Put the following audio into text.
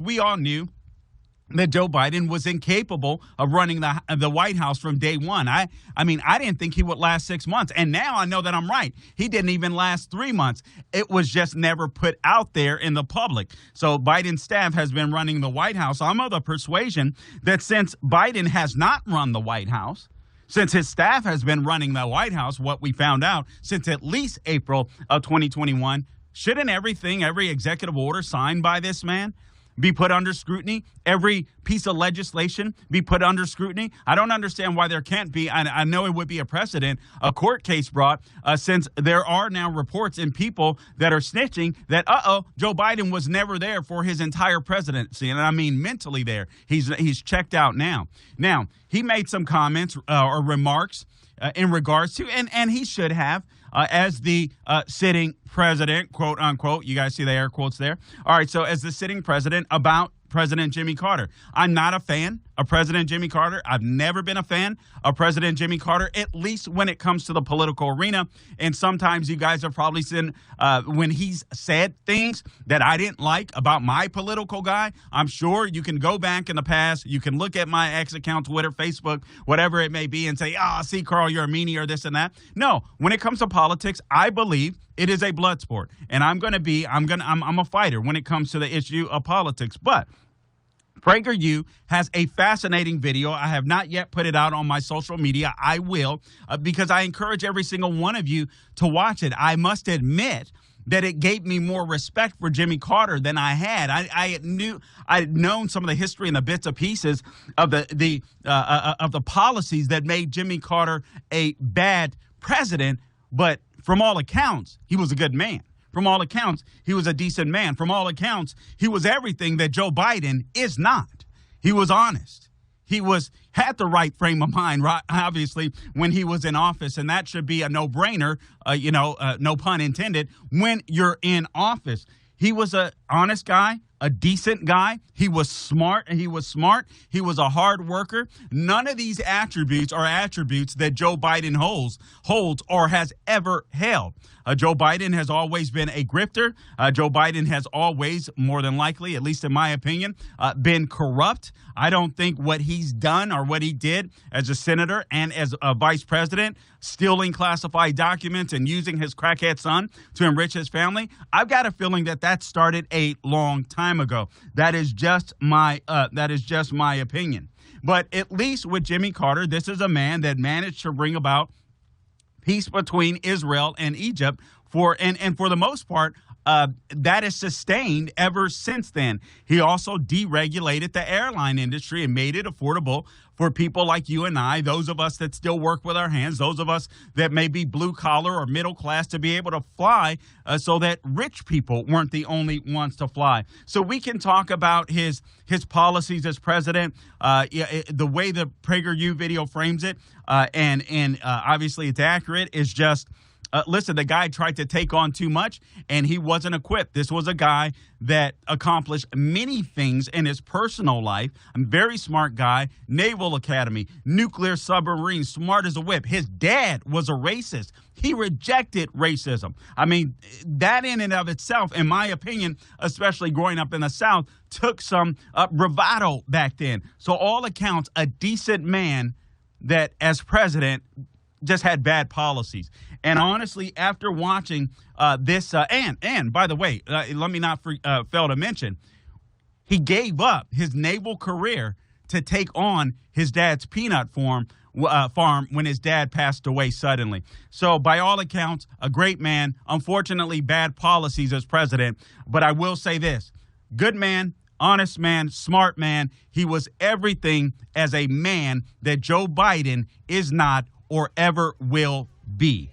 We all knew that Joe Biden was incapable of running the White House from day one. I mean, I didn't think he would last 6 months. And now I know that I'm right. He didn't even last 3 months. It was just never put out there in the public. So Biden's staff has been running the White House. I'm of the persuasion that since Biden has not run the White House, since his staff has been running the White House, what we found out since at least April of 2021, shouldn't every executive order signed by this man be put under scrutiny? Every piece of legislation be put under scrutiny? I don't understand why there can't be. I know it would be a precedent, a court case brought, since there are now reports and people that are snitching that, Joe Biden was never there for his entire presidency. And I mean mentally there. He's checked out now. Now, he made some comments or remarks in regards to, and he should have, as the sitting president, quote unquote. You guys see the air quotes there? All right, so as the sitting president, about President Jimmy Carter. I'm not a fan of President Jimmy Carter. I've never been a fan of President Jimmy Carter, at least when it comes to the political arena. And sometimes you guys have probably seen when he's said things that I didn't like about my political guy. I'm sure you can go back in the past. You can look at my X account, Twitter, Facebook, whatever it may be, and say, see, Carl, you're a meanie or this and that. No, when it comes to politics, I believe it is a blood sport. And I'm a fighter when it comes to the issue of politics. But PragerU has a fascinating video. I have not yet put it out on my social media. I will, because I encourage every single one of you to watch it. I must admit that it gave me more respect for Jimmy Carter than I had. I'd known some of the history and the bits and pieces of the policies that made Jimmy Carter a bad president, but from all accounts, he was a good man. From all accounts, he was a decent man. From all accounts, he was everything that Joe Biden is not. He was honest. He had the right frame of mind, right, obviously, when he was in office, and that should be a no-brainer, no pun intended, when you're in office. He was an honest guy, a decent guy. He was smart. He was a hard worker. None of these attributes are attributes that Joe Biden holds or has ever held. Joe Biden has always been a grifter. Joe Biden has always, more than likely, at least in my opinion, been corrupt. I don't think what he's done or what he did as a senator and as a vice president, stealing classified documents and using his crackhead son to enrich his family, I've got a feeling that started a long time ago. That is just my opinion. But at least with Jimmy Carter, this is a man that managed to bring about peace between Israel and Egypt for the most part. That is sustained ever since then. He also deregulated the airline industry and made it affordable for people like you and I, those of us that still work with our hands, those of us that may be blue collar or middle class, to be able to fly so that rich people weren't the only ones to fly. So we can talk about his policies as president, the way the PragerU video frames it, and obviously it's accurate, is just listen, the guy tried to take on too much, and he wasn't equipped. This was a guy that accomplished many things in his personal life. A very smart guy, Naval Academy, nuclear submarine, smart as a whip. His dad was a racist. He rejected racism. I mean, that in and of itself, in my opinion, especially growing up in the South, took some bravado back then. So all accounts, a decent man that as president just had bad policies. And honestly, after watching this, and by the way, let me not fail to mention, he gave up his naval career to take on his dad's peanut farm when his dad passed away suddenly. So by all accounts, a great man. Unfortunately, bad policies as president. But I will say this, good man, honest man, smart man. He was everything as a man that Joe Biden is not or ever will be.